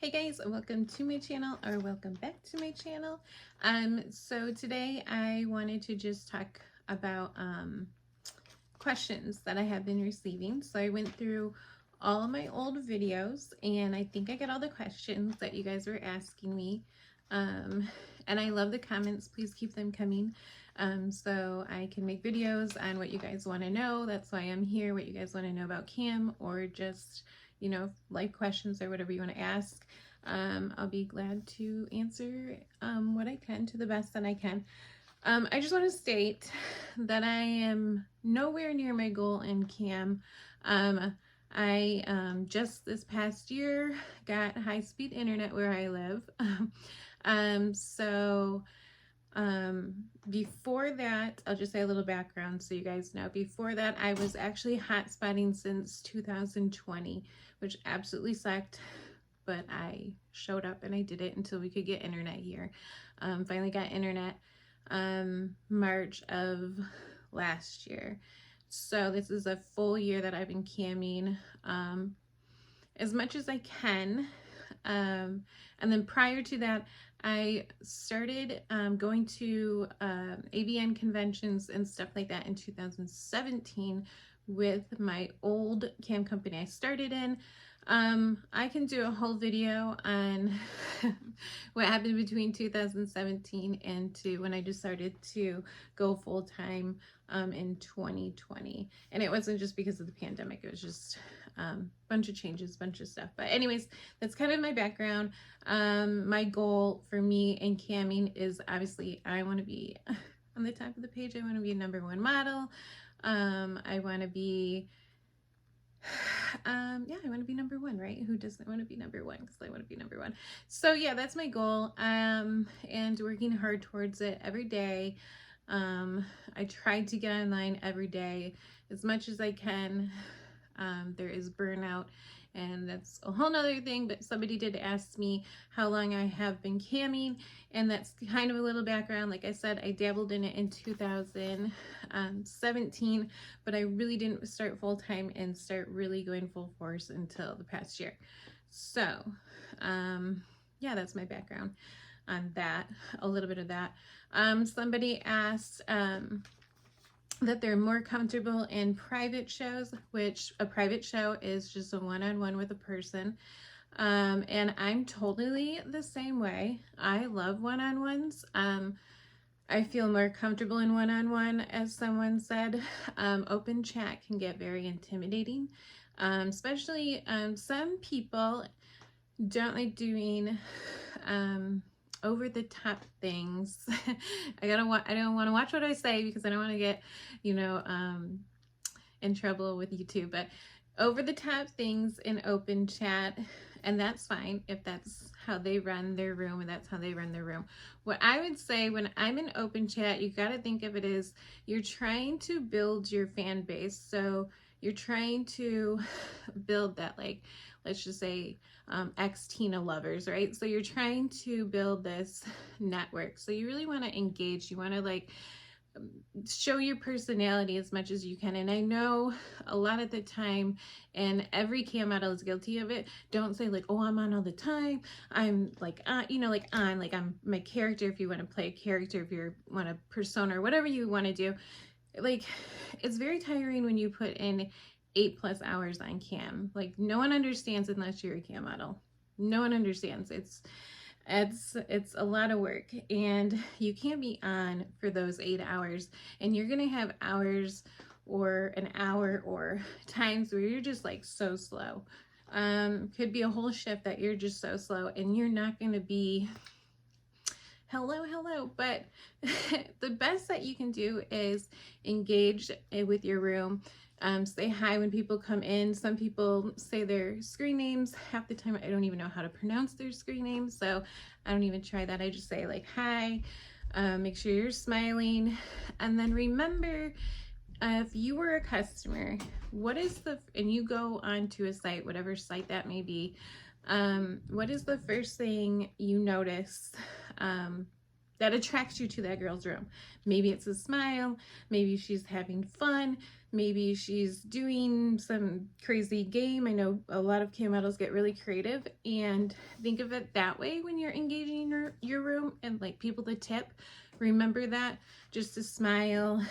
Hey guys, welcome to my channel, or welcome back to my channel. So today I wanted to just talk about questions that I have been receiving. So I went through all of my old videos and I think I got all the questions that you guys were asking me. And I love the comments. Please keep them coming. So I can make videos on what you guys want to know. That's why I'm here, what you guys want to know about Cam, or just, you know, life questions or whatever you want to ask. I'll be glad to answer what I can to the best that I can. I just want to state that I am nowhere near my goal in Cam. I just this past year got high-speed internet where I live. Before that, I'll just say a little background so you guys know. Before that, I was actually hotspotting since 2020, which absolutely sucked, but I showed up and I did it until we could get internet here. Finally got internet March of last year. So this is a full year that I've been camming as much as I can. And then prior to that, I started going to AVN conventions and stuff like that in 2017 with my old cam company I started in. I can do a whole video on what happened between 2017 and to when I decided to go full-time in 2020. And it wasn't just because of the pandemic, it was just bunch of changes, bunch of stuff. But anyways, that's kind of my background. My goal for me in camming is obviously I want to be on the top of the page. I want to be a #1 model. I want to be yeah, I want to be #1, right? Who doesn't want to be #1? Because I want to be #1. So yeah, that's my goal. And working hard towards it every day. I tried to get online every day as much as I can. There is burnout, and that's a whole nother thing, but somebody did ask me how long I have been camming, and that's kind of a little background. Like I said, I dabbled in it in 2017, but I really didn't start full-time and start really going full force until the past year. So yeah, that's my background on that, a little bit of that. Somebody asked that they're more comfortable in private shows, which a private show is just a one-on-one with a person. And I'm totally the same way. I love one-on-ones. I feel more comfortable in one-on-one, as someone said. Open chat can get very intimidating, especially some people don't like doing over the top things. I don't want to watch what I say because I don't want to get, you know, in trouble with YouTube, but over the top things in open chat, and that's fine if that's how they run their room and that's how they run their room. What I would say when I'm in open chat, you got to think of it as you're trying to build your fan base. So you're trying to build that, like, let's just say ex-Tina lovers, right? So you're trying to build this network. So you really want to engage. You want to like show your personality as much as you can. And I know a lot of the time, and every cam model is guilty of it, don't say like, oh, I'm on all the time. I'm like, you know, like I'm my character. If you want to play a character, if you want a persona or whatever you want to do, like, it's very tiring when you put in 8+ hours on cam. Like, no one understands unless you're a cam model. No one understands. It's a lot of work, and you can't be on for those 8 hours, and you're gonna have hours or an hour or times where you're just like so slow. Could be a whole shift that you're just so slow and you're not gonna be hello, but the best that you can do is engage with your room. Say hi when people come in. Some people say their screen names. Half the time I don't even know how to pronounce their screen names, so I don't even try that. I just say like hi. Make sure you're smiling, and then remember, if you were a customer, and you go onto a site, whatever site that may be, what is the first thing you notice that attracts you to that girl's room? Maybe it's a smile, maybe she's having fun, maybe she's doing some crazy game. I know a lot of cam models get really creative, and think of it that way when you're engaging your room and like people to tip. Remember that, just to smile.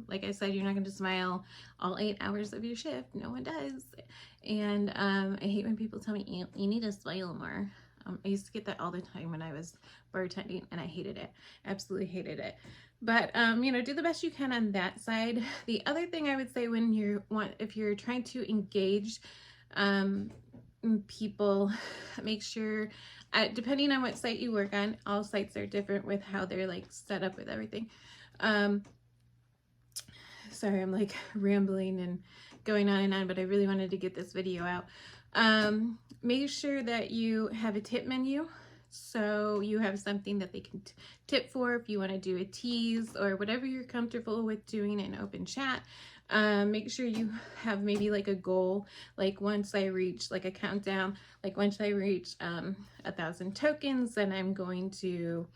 Like I said, you're not going to smile all 8 hours of your shift. No one does. And I hate when people tell me you need to smile more. I used to get that all the time when I was bartending, and I hated it. Absolutely hated it. But you know, do the best you can on that side. The other thing I would say, when if you're trying to engage people, make sure, depending on what site you work on, all sites are different with how they're like set up with everything. Sorry, I'm like rambling and going on and on, but I really wanted to get this video out. Make sure that you have a tip menu. So you have something that they can tip for if you want to do a tease or whatever you're comfortable with doing in open chat. Make sure you have maybe like a goal, like once I reach like a countdown, like once I reach 1,000 tokens, then I'm going to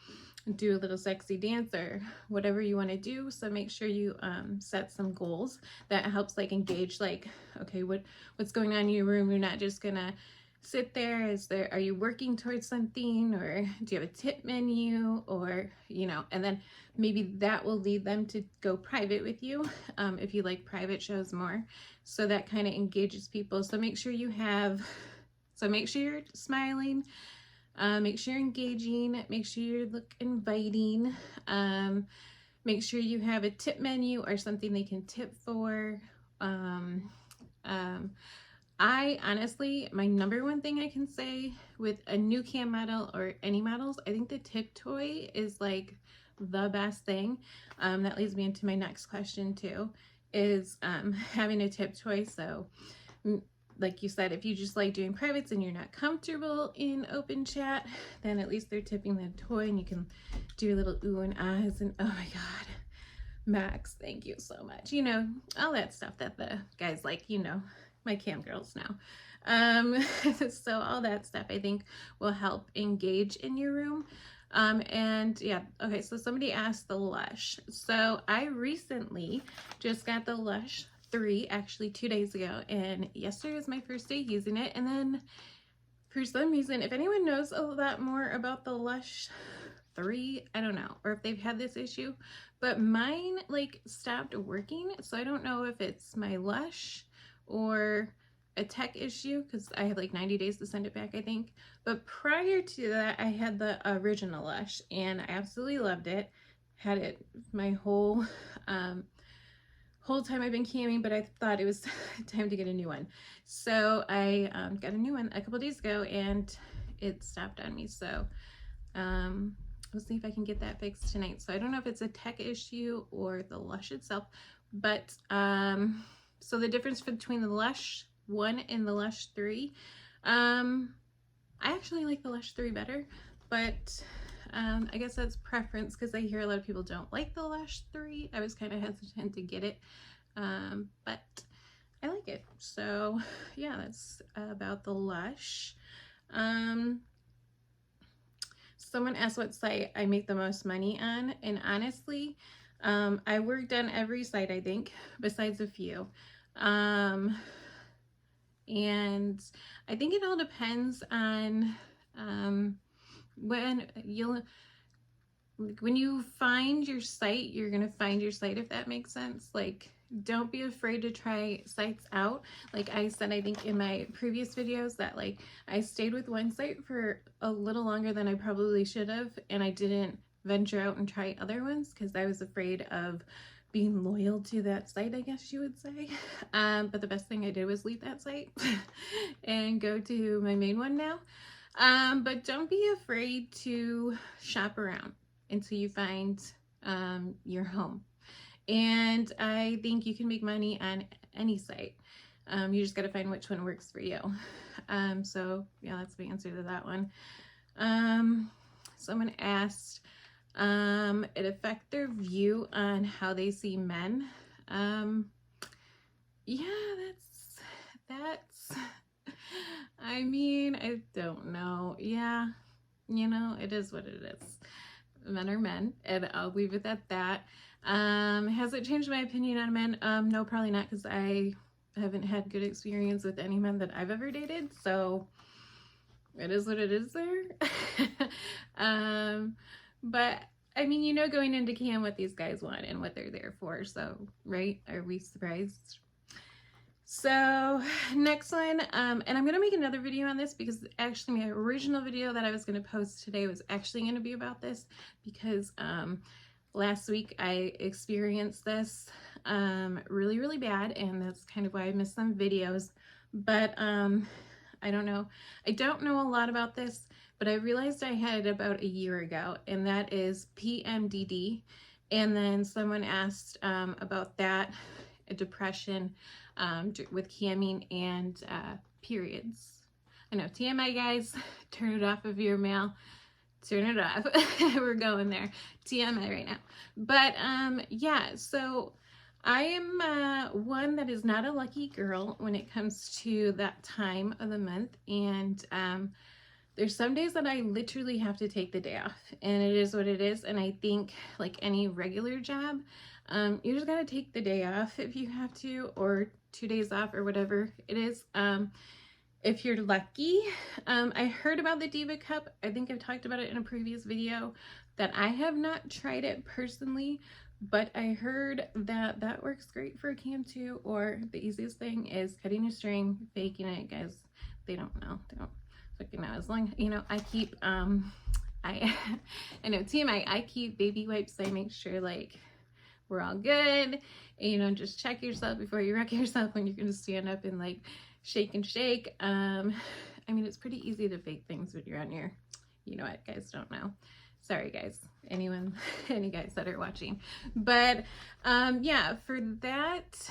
do a little sexy dance or whatever you want to do. So make sure you set some goals. That helps like engage, like, okay, what's going on in your room? You're not just gonna sit there. Are you working towards something, or do you have a tip menu, or you know? And then maybe that will lead them to go private with you if you like private shows more. So that kind of engages people. So make sure you have, make sure you're smiling. Make sure you're engaging, make sure you look inviting, make sure you have a tip menu or something they can tip for. I honestly, my number one thing I can say with a new cam model or any models, I think the tip toy is like the best thing. That leads me into my next question too, is having a tip toy. So like you said, if you just like doing privates and you're not comfortable in open chat, then at least they're tipping the toy and you can do a little ooh and ahs and oh my god, Max, thank you so much. You know, all that stuff that the guys like, you know, my cam girls now. So all that stuff I think will help engage in your room. And yeah, okay, so somebody asked the Lush. So I recently just got the Lush 3, actually 2 days ago, and yesterday was my first day using it. And then for some reason, if anyone knows a lot more about the Lush 3, I don't know, or if they've had this issue, but mine like stopped working. So I don't know if it's my Lush or a tech issue, because I have like 90 days to send it back, I think. But prior to that, I had the original Lush and I absolutely loved it. Had it my whole time I've been camming, but I thought it was time to get a new one. So I got a new one a couple days ago and it stopped on me. So we'll see if I can get that fixed tonight. So I don't know if it's a tech issue or the Lush itself, but so the difference between the Lush 1 and the Lush 3, I actually like the Lush 3 better, but I guess that's preference, because I hear a lot of people don't like the Lush 3. I was kind of hesitant to get it, but I like it. So yeah, that's about the Lush. Someone asked what site I make the most money on, and honestly, I worked on every site, I think, besides a few. And I think it all depends on when you find your site, you're gonna find your site, if that makes sense. Like, don't be afraid to try sites out. Like I said, I think in my previous videos, that like I stayed with one site for a little longer than I probably should have, and I didn't venture out and try other ones because I was afraid of being loyal to that site, I guess you would say. But the best thing I did was leave that site and go to my main one now. But don't be afraid to shop around until you find your home. And I think you can make money on any site. You just got to find which one works for you. So yeah, that's my answer to that one. Someone asked, it affect their view on how they see men. Yeah, that's, I mean, I don't know. Yeah, you know, it is what it is. men are men, and I'll leave it at that. Has it changed my opinion on men? No, probably not, because I haven't had good experience with any men that I've ever dated, so it is what it is there. But I mean, you know, going into cam what these guys want and what they're there for, so right? Are we surprised? So next one, and I'm gonna make another video on this because actually my original video that I was gonna post today was actually gonna be about this, because last week I experienced this really bad, and that's kind of why I missed some videos. But I don't know a lot about this, but I realized I had it about a year ago, and that is PMDD. And then someone asked about that, depression with camming and periods. I know, TMI guys, turn it off if you're male. Turn it off. We're going there. TMI right now. But yeah, so I am one that is not a lucky girl when it comes to that time of the month, and there's some days that I literally have to take the day off, and it is what it is. And I think, like any regular job, you just gotta take the day off if you have to, or 2 days off, or whatever it is. If you're lucky. I heard about the Diva Cup. I think I've talked about it in a previous video, that I have not tried it personally, but I heard that that works great for a cam too. Or the easiest thing is cutting a string, faking it, guys. They don't know. They don't fucking know. As long, you know, I keep, I know, TMI, I keep baby wipes. I make sure, like, we're all good. And, you know, just check yourself before you wreck yourself when you're going to stand up and, like, shake and shake. I mean, it's pretty easy to fake things when you're on your, you know what, guys don't know. Sorry, guys. Anyone, any guys that are watching. But, yeah, for that,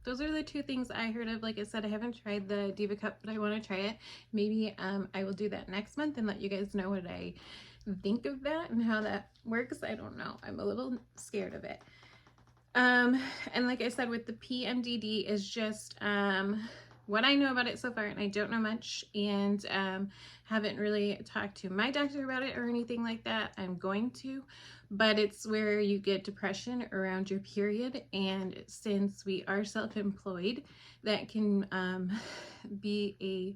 those are the two things I heard of. Like I said, I haven't tried the Diva Cup, but I want to try it. Maybe I will do that next month and let you guys know what I think of that and how that works. I don't know. I'm a little scared of it. And like I said, with the PMDD is just what I know about it so far, and I don't know much, and haven't really talked to my doctor about it or anything like that. I'm going to, but it's where you get depression around your period, and since we are self-employed, that can be a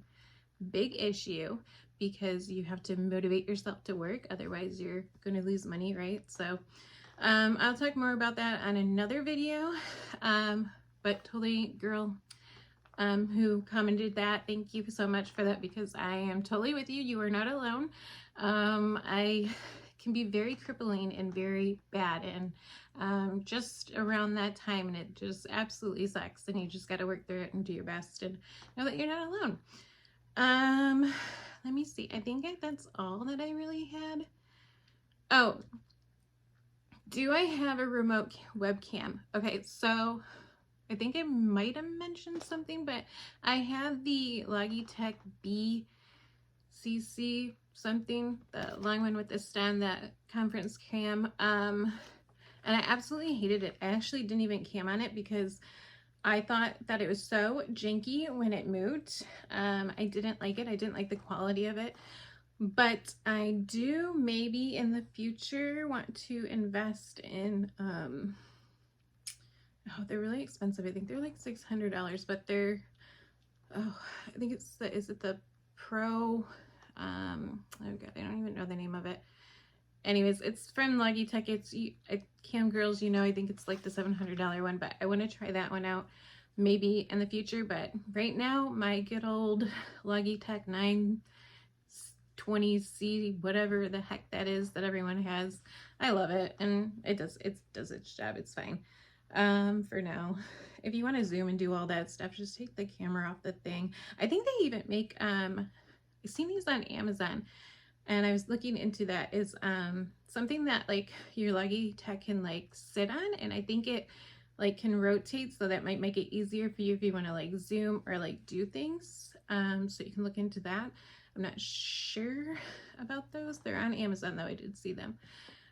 big issue, because you have to motivate yourself to work, otherwise you're going to lose money, right? So I'll talk more about that on another video, but totally, girl who commented that, thank you so much for that, because I am totally with you. You are not alone. I can be very crippling and very bad, and just around that time, and it just absolutely sucks, and you just got to work through it and do your best and know that you're not alone. Let me see. I think that's all that I really had. Oh, do I have a remote webcam? Okay, so I think I might have mentioned something, but I have the Logitech BCC something, the long one with the stand, that conference cam, and I absolutely hated it. I actually didn't even cam on it because I thought that it was so janky when it moved. I didn't like it. I didn't like the quality of it. But I do maybe in the future want to invest in, oh, they're really expensive. I think they're like $600, but they're, oh, I think it's the, is it the Pro, oh God, I don't even know the name of it. Anyways, it's from Logitech. It's, Cam Girls, you know, I think it's like the $700 one, but I want to try that one out maybe in the future. But right now, my good old Logitech 920C, whatever the heck that is that everyone has, I love it, and it does its job. It's fine for now. If you want to zoom and do all that stuff, just take the camera off the thing. I think they even make I've seen these on Amazon, and I was looking into that, is something that like your Logitech can like sit on, and I think it like can rotate, so that might make it easier for you if you want to like zoom or like do things. So you can look into that. I'm not sure about those. They're on Amazon though. I did see them.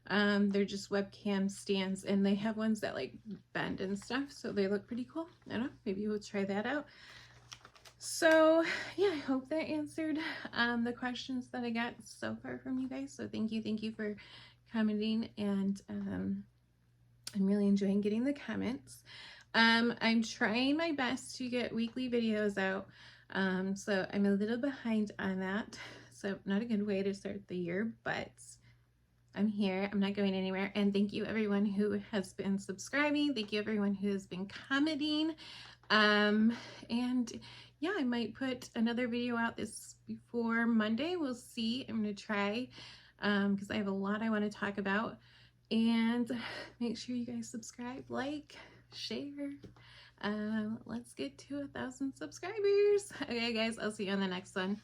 They're just webcam stands, and they have ones that like bend and stuff, so they look pretty cool. I don't know, maybe we'll try that out. So yeah, I hope that answered the questions that I got so far from you guys. So thank you for commenting, and I'm really enjoying getting the comments. I'm trying my best to get weekly videos out, so I'm a little behind on that. So not a good way to start the year, but I'm here. I'm not going anywhere. And thank you everyone who has been subscribing. Thank you everyone who has been commenting. And yeah, I might put another video out this before Monday. We'll see. I'm going to try, because I have a lot I want to talk about. And make sure you guys subscribe, like, share. Let's get to 1,000 subscribers. Okay guys, I'll see you on the next one.